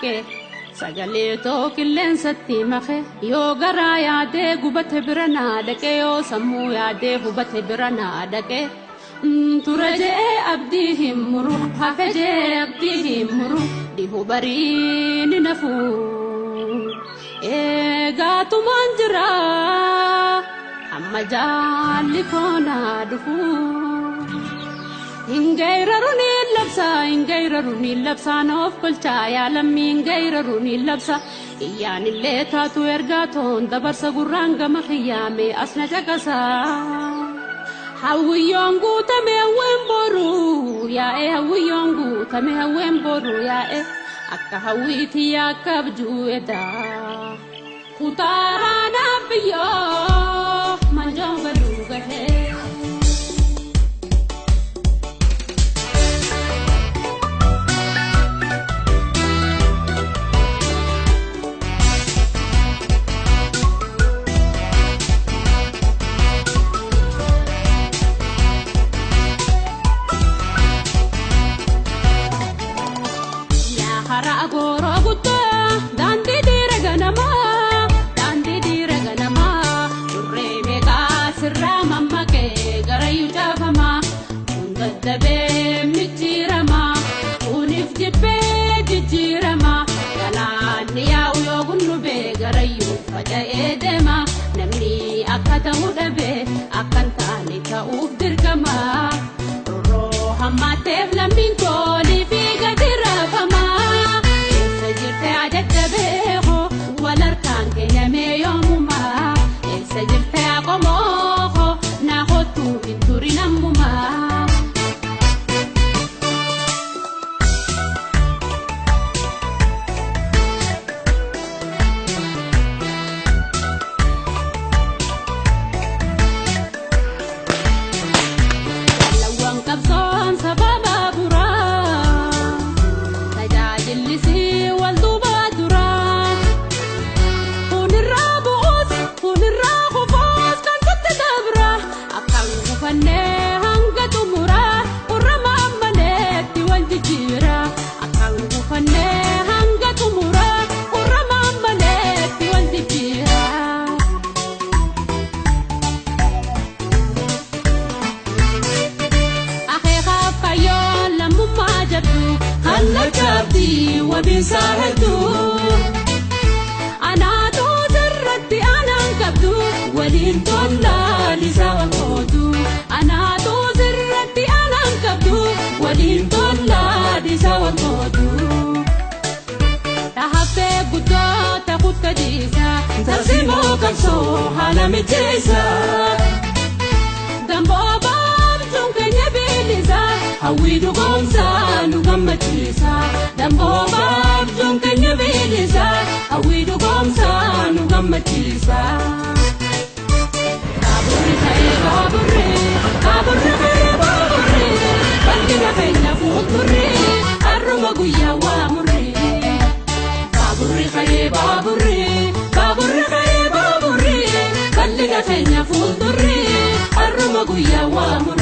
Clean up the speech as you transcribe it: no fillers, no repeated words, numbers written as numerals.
naqe sagalee qilleensatti make yoo garaa yaadee gubate bira naa dhaqe yoo sammuu yaadee hubate bira naa dhaqe ture jee abdii himuru hafe jee abdii himuru dihu bariin nafu eegaatumaan jira amma jaalli koonaa dhufu ingayraruni labsa noof kolcha yaalammi ingayraruni labsa iyyaanillee taatu ergaatoon dabarsa gurraan gama khiyyaame asna caqasa hawwiyyoon guutame hawween boru yaa'e hawwiyyoon guutame hawween boru yaa'e akka hawwiiti akka abjuu edaa kutaaraanaaf biyyoo manjoon galuu gahee agoro gutta dandi dire ganama durre mega sirra mamma ke garayu jafama undadabe mitirama unif jibbe jijirama galani ya uyo gunube garayu faja edema namni akata mudabe akanta lita ubdirgama ro hamate flamin koli fi gadira fama وبساعدو أنا توزرت أنا انكبدو ولين طلع لساوتو أنا توزرت أنا انكبدو ولين طلع لساوتو تحفي قدو تاخد كديسة ترسمو كبسو حالا متيسة دمبو بابتون كنيا بيليسة هويدو قومسا نغمتيسة دمبو بابتون كنيا بيليسة هويدو قومسا نغمتيسة بابوري خير بابوري بابوري خير بابوري بلقنا فينا فوتوري الرمى قويا واموري بابوري خير بابوري بابوري خير بابوري بلقنا فينا فوتوري الرمى قويا واموري